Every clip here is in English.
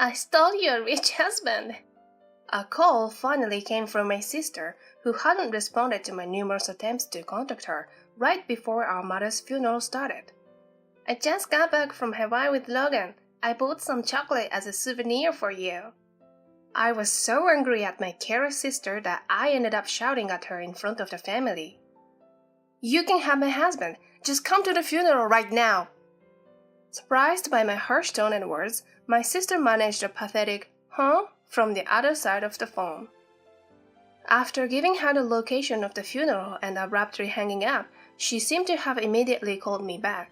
I stole your rich husband. A call finally came from my sister, who hadn't responded to my numerous attempts to contact her right before our mother's funeral started. I just got back from Hawaii with Logan. I bought some chocolate as a souvenir for you. I was so angry at my careless sister that I ended up shouting at her in front of the family. You can have my husband. Just come to the funeral right now. Surprised by my harsh tone and words, my sister managed a pathetic, "Huh?" from the other side of the phone. After giving her the location of the funeral and abruptly hanging up, she seemed to have immediately called me back.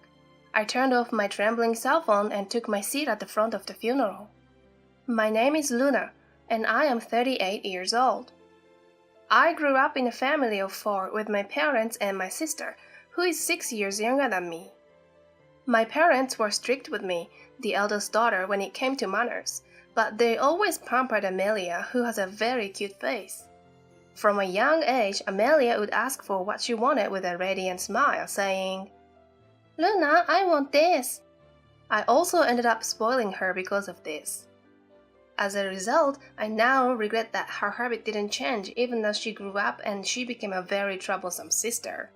I turned off my trembling cell phone and took my seat at the front of the funeral. My name is Luna, and I am 38 years old. I grew up in a family of 4 with my parents and my sister, who is 6 years younger than me. My parents were strict with me, the eldest daughter, when it came to manners, but they always pampered Amelia, who has a very cute face. From a young age, Amelia would ask for what she wanted with a radiant smile, saying, "Luna, I want this." I also ended up spoiling her because of this. As a result, I now regret that her habit didn't change even as she grew up and she became a very troublesome sister.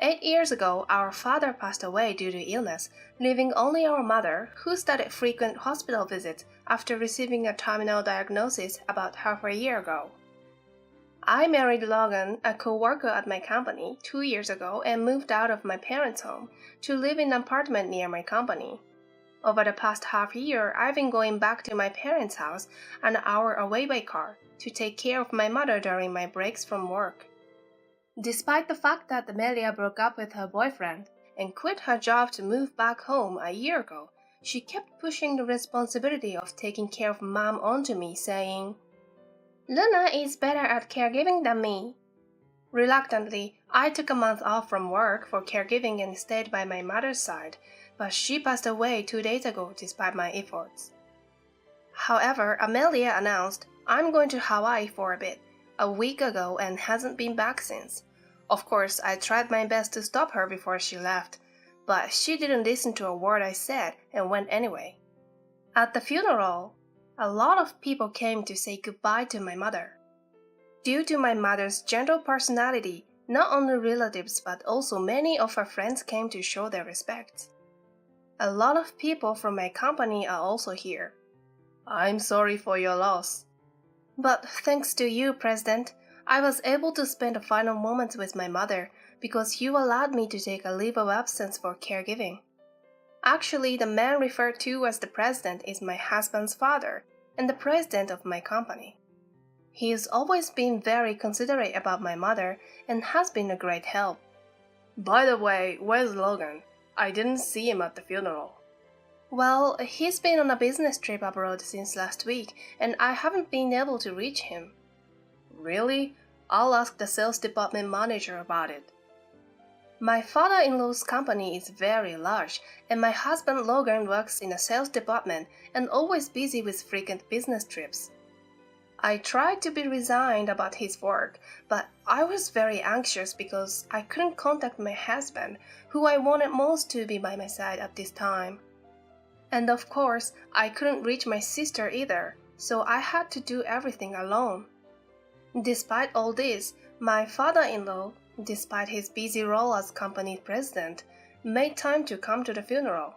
8 years ago, our father passed away due to illness, leaving only our mother, who started frequent hospital visits after receiving a terminal diagnosis about half a year ago. I married Logan, a co-worker at my company, 2 years ago and moved out of my parents' home to live in an apartment near my company. Over the past half year, I've been going back to my parents' house an hour away by car to take care of my mother during my breaks from work. Despite the fact that Amelia broke up with her boyfriend and quit her job to move back home a year ago, she kept pushing the responsibility of taking care of Mom onto me, saying, "Luna is better at caregiving than me." Reluctantly, I took a month off from work for caregiving and stayed by my mother's side, but she passed away 2 days ago despite my efforts. However, Amelia announced, "I'm going to Hawaii for a bit," a week ago and hasn't been back since. Of course, I tried my best to stop her before she left, but she didn't listen to a word I said and went anyway. At the funeral, a lot of people came to say goodbye to my mother. Due to my mother's gentle personality, not only relatives but also many of her friends came to show their respect. A lot of people from my company are also here. I'm sorry for your loss. But thanks to you, President, I was able to spend the final moments with my mother because you allowed me to take a leave of absence for caregiving. Actually, the man referred to as the president is my husband's father and the president of my company. He has always been very considerate about my mother and has been a great help. By the way, where's Logan? I didn't see him at the funeral. Well, he's been on a business trip abroad since last week, and I haven't been able to reach him. Really? I'll ask the sales department manager about it. My father-in-law's company is very large, and my husband Logan works in the sales department and always busy with frequent business trips. I tried to be resigned about his work, but I was very anxious because I couldn't contact my husband, who I wanted most to be by my side at this time. And of course, I couldn't reach my sister either, so I had to do everything alone. Despite all this, my father-in-law, despite his busy role as company president, made time to come to the funeral.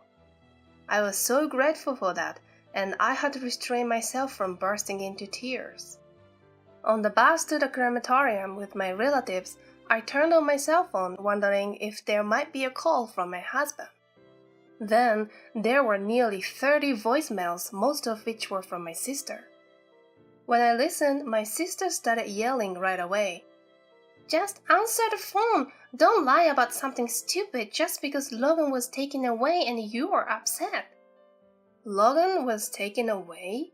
I was so grateful for that, and I had to restrain myself from bursting into tears. On the bus to the crematorium with my relatives, I turned on my cell phone wondering if there might be a call from my husband. Then, there were nearly 30 voicemails, most of which were from my sister. When I listened, my sister started yelling right away. "Just answer the phone! Don't lie about something stupid just because Logan was taken away and you are upset." Logan was taken away?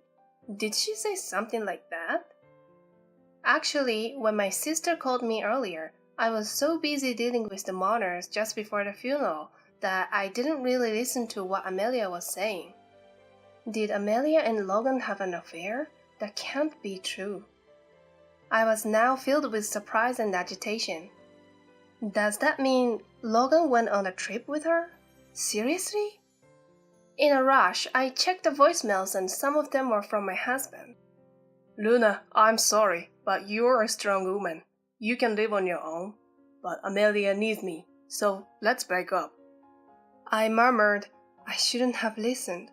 Did she say something like that? Actually, when my sister called me earlier, I was so busy dealing with the mourners just before the funeral that I didn't really listen to what Amelia was saying. Did Amelia and Logan have an affair? That can't be true. I was now filled with surprise and agitation. Does that mean Logan went on a trip with her? Seriously? In a rush, I checked the voicemails and some of them were from my husband. Luna, I'm sorry, but you're a strong woman. You can live on your own. But Amelia needs me, so let's break up. I murmured, I shouldn't have listened,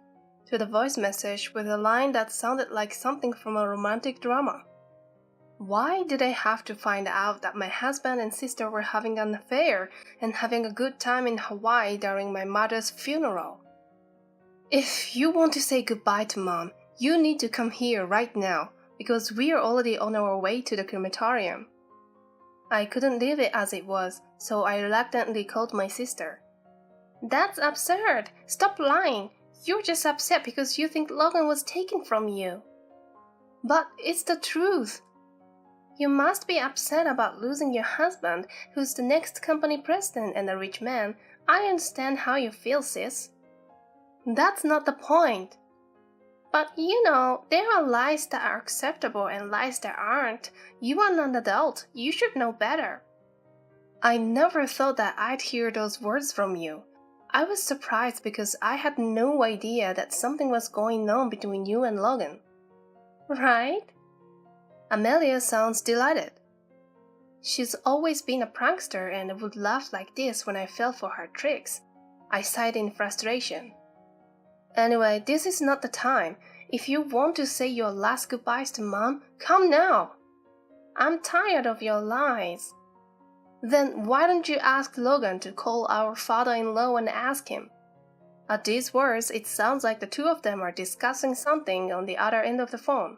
to the voice message with a line that sounded like something from a romantic drama. Why did I have to find out that my husband and sister were having an affair and having a good time in Hawaii during my mother's funeral? If you want to say goodbye to Mom, you need to come here right now, because we are already on our way to the crematorium. I couldn't leave it as it was, so I reluctantly called my sister. That's absurd! Stop lying! You're just upset because you think Logan was taken from you. But it's the truth. You must be upset about losing your husband, who's the next company president and a rich man. I understand how you feel, sis. That's not the point. But you know, there are lies that are acceptable and lies that aren't. You are an adult. You should know better. I never thought that I'd hear those words from you. I was surprised because I had no idea that something was going on between you and Logan. Right? Amelia sounds delighted. She's always been a prankster and would laugh like this when I fell for her tricks. I sighed in frustration. Anyway, this is not the time. If you want to say your last goodbyes to Mom, come now. I'm tired of your lies. Then why don't you ask Logan to call our father-in-law and ask him? At these words, it sounds like the two of them are discussing something on the other end of the phone.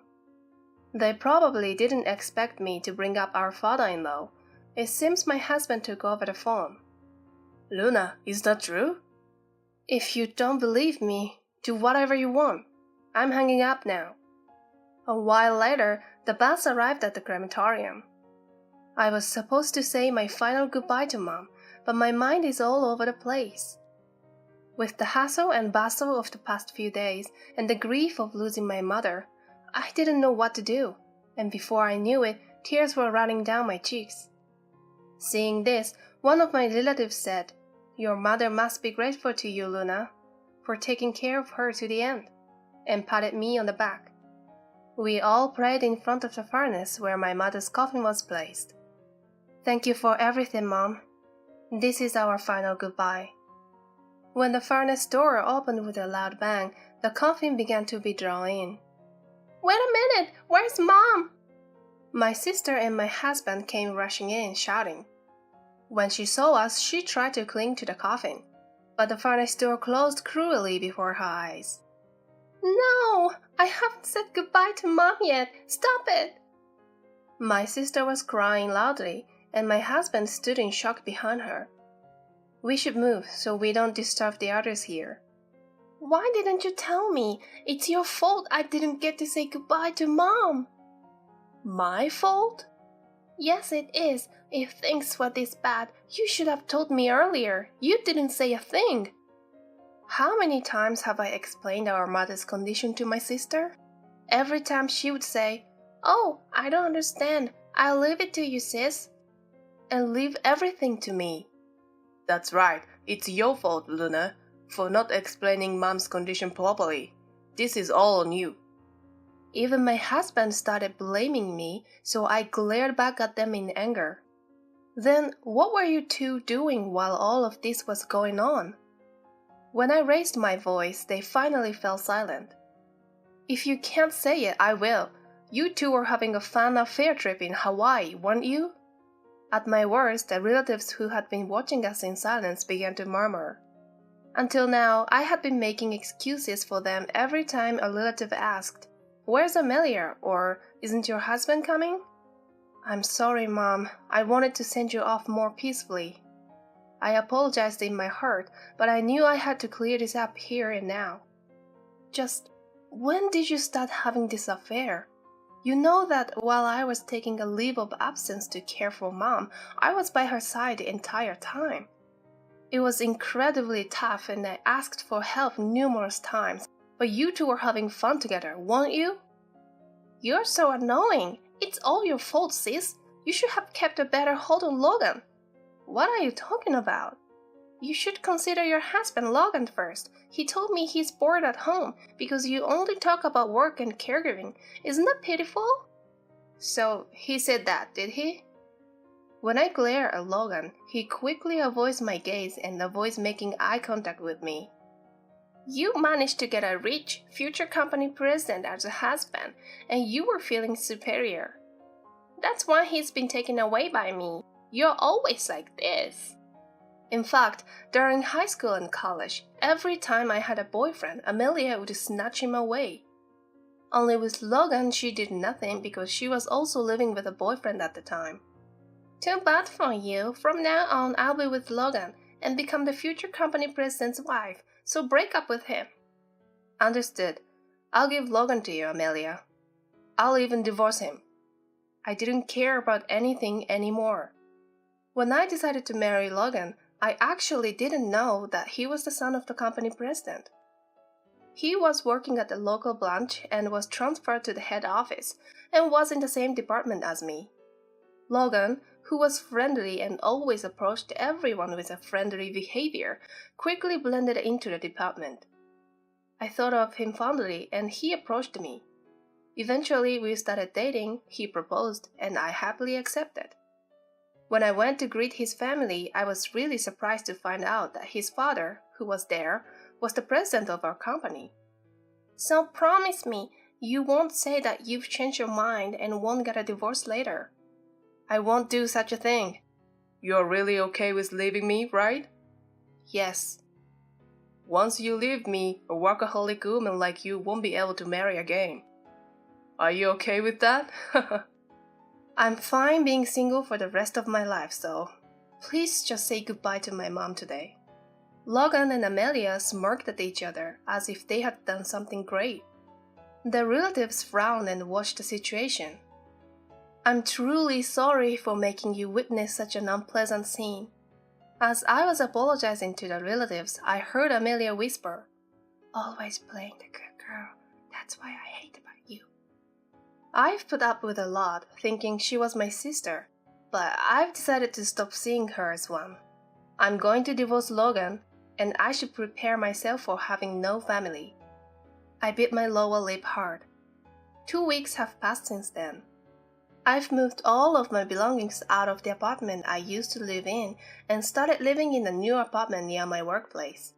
They probably didn't expect me to bring up our father-in-law. It seems my husband took over the phone. Luna, is that true? If you don't believe me, do whatever you want. I'm hanging up now. A while later, the bus arrived at the crematorium. I was supposed to say my final goodbye to Mom, but my mind is all over the place. With the hustle and bustle of the past few days and the grief of losing my mother, I didn't know what to do, and before I knew it, tears were running down my cheeks. Seeing this, one of my relatives said, "Your mother must be grateful to you, Luna, for taking care of her to the end," and patted me on the back. We all prayed in front of the furnace where my mother's coffin was placed. Thank you for everything, Mom. This is our final goodbye. When the furnace door opened with a loud bang, the coffin began to be drawn in. Wait a minute! Where's Mom? My sister and my husband came rushing in, shouting. When she saw us, she tried to cling to the coffin, but the furnace door closed cruelly before her eyes. No! I haven't said goodbye to Mom yet! Stop it! My sister was crying loudly, and my husband stood in shock behind her. We should move so we don't disturb the others here. Why didn't you tell me? It's your fault I didn't get to say goodbye to Mom. My fault? Yes, it is. If things were this bad, you should have told me earlier. You didn't say a thing. How many times have I explained our mother's condition to my sister? Every time she would say, "Oh, I don't understand. I'll leave it to you, sis," and leave everything to me. That's right. It's your fault, Luna, for not explaining Mom's condition properly. This is all on you. Even my husband started blaming me, so I glared back at them in anger. Then, what were you two doing while all of this was going on? When I raised my voice, they finally fell silent. If you can't say it, I will. You two were having a fun affair trip in Hawaii, weren't you? At my worst, the relatives who had been watching us in silence began to murmur. Until now, I had been making excuses for them every time a relative asked, "Where's Amelia?" or "Isn't your husband coming?" I'm sorry, Mom. I wanted to send you off more peacefully. I apologized in my heart, but I knew I had to clear this up here and now. Just, when did you start having this affair? You know that while I was taking a leave of absence to care for Mom, I was by her side the entire time. It was incredibly tough and I asked for help numerous times, but you two were having fun together, weren't you? You're so annoying. It's all your fault, sis. You should have kept a better hold on Logan. What are you talking about? You should consider your husband Logan first. He told me he's bored at home because you only talk about work and caregiving. Isn't that pitiful? So he said that, did he? When I glare at Logan, he quickly avoids my gaze and avoids making eye contact with me. You managed to get a rich, future company president as a husband, and you were feeling superior. That's why he's been taken away by me. You're always like this. In fact, during high school and college, every time I had a boyfriend, Amelia would snatch him away. Only with Logan, she did nothing because she was also living with a boyfriend at the time. Too bad for you. From now on, I'll be with Logan and become the future company president's wife, so break up with him. Understood. I'll give Logan to you, Amelia. I'll even divorce him. I didn't care about anything anymore. When I decided to marry Logan, I actually didn't know that he was the son of the company president. He was working at the local branch and was transferred to the head office and was in the same department as me. Logan, who was friendly and always approached everyone with a friendly behavior, quickly blended into the department. I thought of him fondly and he approached me. Eventually, we started dating, he proposed, and I happily accepted. When I went to greet his family, I was really surprised to find out that his father, who was there, was the president of our company. So promise me, you won't say that you've changed your mind and won't get a divorce later. I won't do such a thing. You're really okay with leaving me, right? Yes. Once you leave me, a workaholic woman like you won't be able to marry again. Are you okay with that? I'm fine being single for the rest of my life, so please just say goodbye to my mom today. Logan and Amelia smirked at each other as if they had done something great. Their relatives frowned and watched the situation. I'm truly sorry for making you witness such an unpleasant scene. As I was apologizing to the relatives, I heard Amelia whisper, "Always playing the good girl, that's why I hate about you." I've put up with a lot, thinking she was my sister, but I've decided to stop seeing her as one. I'm going to divorce Logan, and I should prepare myself for having no family. I bit my lower lip hard. 2 weeks have passed since then. I've moved all of my belongings out of the apartment I used to live in and started living in a new apartment near my workplace.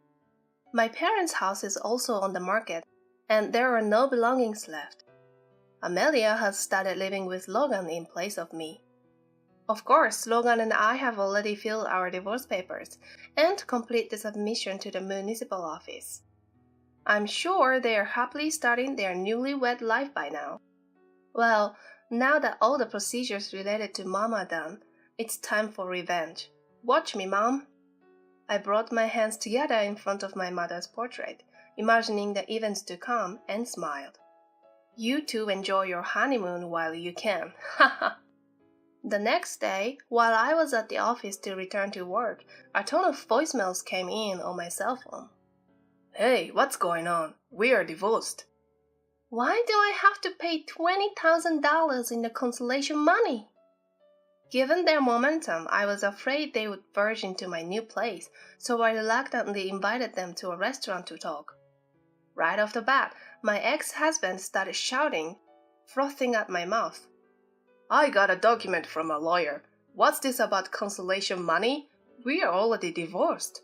My parents' house is also on the market, and there are no belongings left. Amelia has started living with Logan in place of me. Of course, Logan and I have already filled our divorce papers and completed the submission to the municipal office. I'm sure they are happily starting their newlywed life by now. Well, now that all the procedures related to Mom are done, it's time for revenge. Watch me, Mom. I brought my hands together in front of my mother's portrait, imagining the events to come, and smiled. You two enjoy your honeymoon while you can. Haha. The next day, while I was at the office to return to work, a ton of voicemails came in on my cell phone. Hey, what's going on? We are divorced. Why do I have to pay $20,000 in the consolation money? Given their momentum, I was afraid they would verge into my new place, so I reluctantly invited them to a restaurant to talk. Right off the bat, my ex-husband started shouting, frothing at my mouth. I got a document from a lawyer. What's this about consolation money? We are already divorced.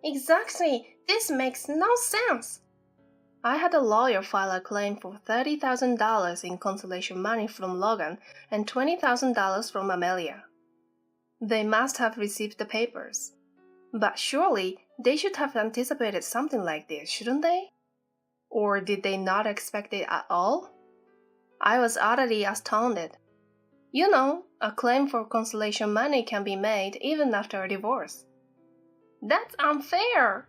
Exactly, this makes no sense. I had a lawyer file a claim for $30,000 in consolation money from Logan and $20,000 from Amelia. They must have received the papers. But surely they should have anticipated something like this, shouldn't they? Or did they not expect it at all? I was utterly astounded. You know, a claim for consolation money can be made even after a divorce. That's unfair!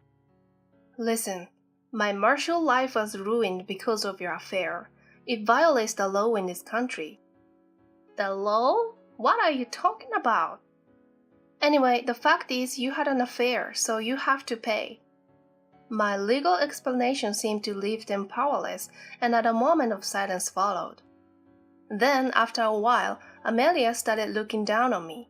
Listen, my martial life was ruined because of your affair. It violates the law in this country. The law? What are you talking about? Anyway, the fact is you had an affair, so you have to pay. My legal explanation seemed to leave them powerless, and a moment of silence followed. Then, after a while, Amelia started looking down on me.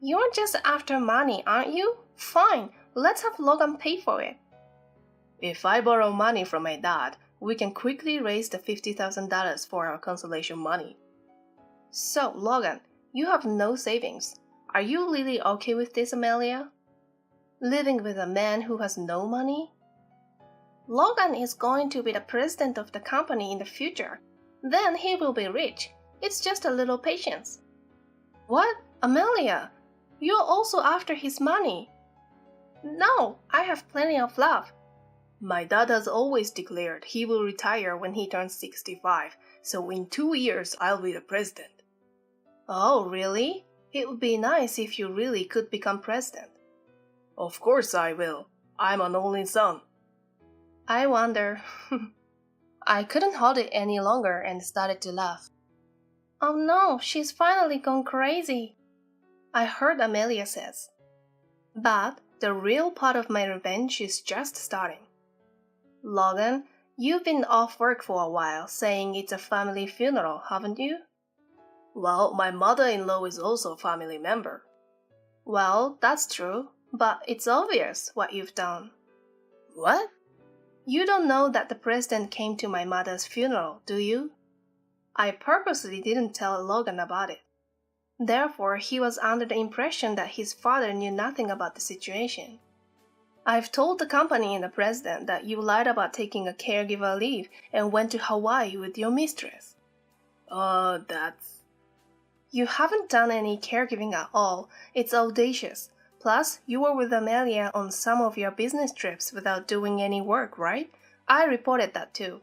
You're just after money, aren't you? Fine, let's have Logan pay for it. If I borrow money from my dad, we can quickly raise the $50,000 for our consolation money. So, Logan, you have no savings. Are you really okay with this, Amelia? Living with a man who has no money? Logan is going to be the president of the company in the future. Then he will be rich. It's just a little patience. What? Amelia, you're also after his money. No, I have plenty of love. My dad has always declared he will retire when he turns 65, so in 2 years I'll be the president. Oh, really? It would be nice if you really could become president. Of course I will. I'm an only son. I wonder. I couldn't hold it any longer and started to laugh. Oh no, she's finally gone crazy, I heard Amelia says. But the real part of my revenge is just starting. Logan, you've been off work for a while saying it's a family funeral, haven't you? Well, my mother-in-law is also a family member. Well, that's true, but it's obvious what you've done. What? You don't know that the president came to my mother's funeral, do you? I purposely didn't tell Logan about it. Therefore, he was under the impression that his father knew nothing about the situation. I've told the company and the president that you lied about taking a caregiver leave and went to Hawaii with your mistress. That's... You haven't done any caregiving at all. It's audacious. Plus, you were with Amelia on some of your business trips without doing any work, right? I reported that too.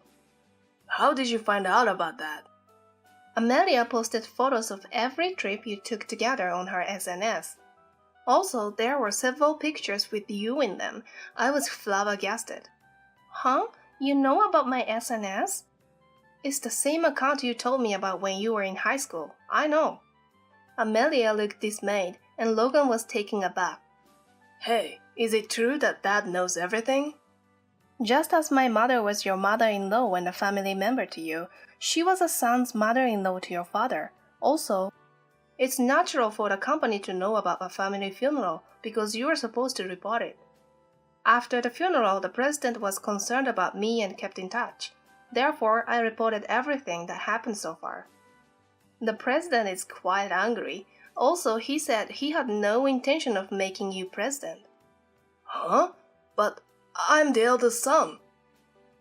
How did you find out about that? Amelia posted photos of every trip you took together on her SNS. Also, there were several pictures with you in them. I was flabbergasted. Huh? You know about my SNS? It's the same account you told me about when you were in high school. I know. Amelia looked dismayed, and Logan was taken aback. Hey, is it true that Dad knows everything? Just as my mother was your mother-in-law and a family member to you, she was a son's mother-in-law to your father. Also, it's natural for the company to know about a family funeral because you were supposed to report it. After the funeral, the president was concerned about me and kept in touch. Therefore, I reported everything that happened so far. The president is quite angry. Also, he said he had no intention of making you president. Huh? But I'm the eldest son.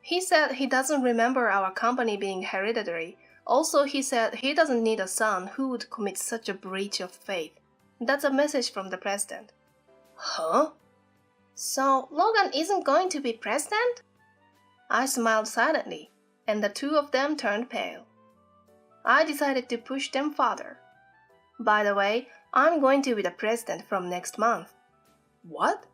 He said he doesn't remember our company being hereditary. Also, he said he doesn't need a son who would commit such a breach of faith. That's a message from the president. Huh? So, Logan isn't going to be president? I smiled silently, and the two of them turned pale. I decided to push them farther. By the way, I'm going to be the president from next month. What?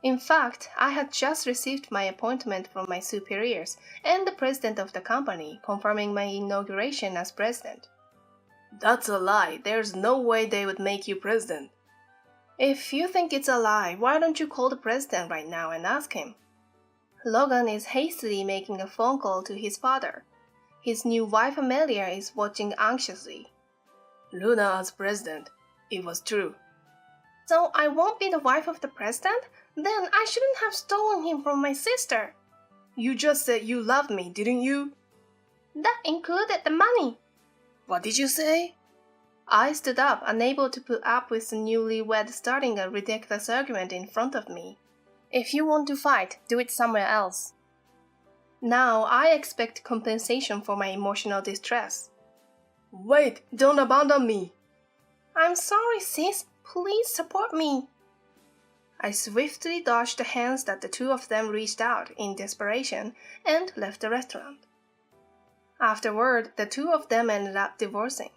In fact, I had just received my appointment from my superiors and the president of the company confirming my inauguration as president. That's a lie. There's no way they would make you president. If you think it's a lie, why don't you call the president right now and ask him? Logan is hastily making a phone call to his father. His new wife Amelia is watching anxiously. Luna as president. It was true. So I won't be the wife of the president? Then I shouldn't have stolen him from my sister. You just said you loved me, didn't you? That included the money. What did you say? I stood up, unable to put up with the newlywed starting a ridiculous argument in front of me. If you want to fight, do it somewhere else. Now I expect compensation for my emotional distress. Wait, don't abandon me. I'm sorry, sis. Please support me. I swiftly dodged the hands that the two of them reached out in desperation and left the restaurant. Afterward, the two of them ended up divorcing.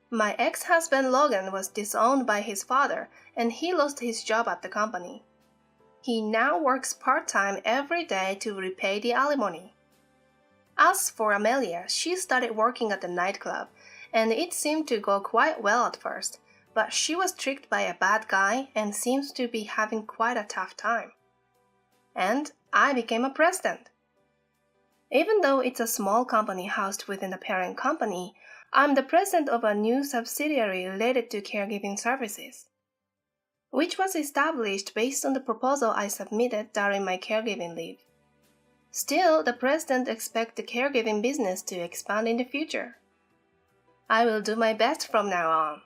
My ex-husband Logan was disowned by his father and he lost his job at the company. He now works part-time every day to repay the alimony. As for Amelia, she started working at the nightclub, and it seemed to go quite well at first, but she was tricked by a bad guy and seems to be having quite a tough time. And I became a president. Even though it's a small company housed within the parent company, I'm the president of a new subsidiary related to caregiving services. which was established based on the proposal I submitted during my caregiving leave. Still, the president expects the caregiving business to expand in the future. I will do my best from now on.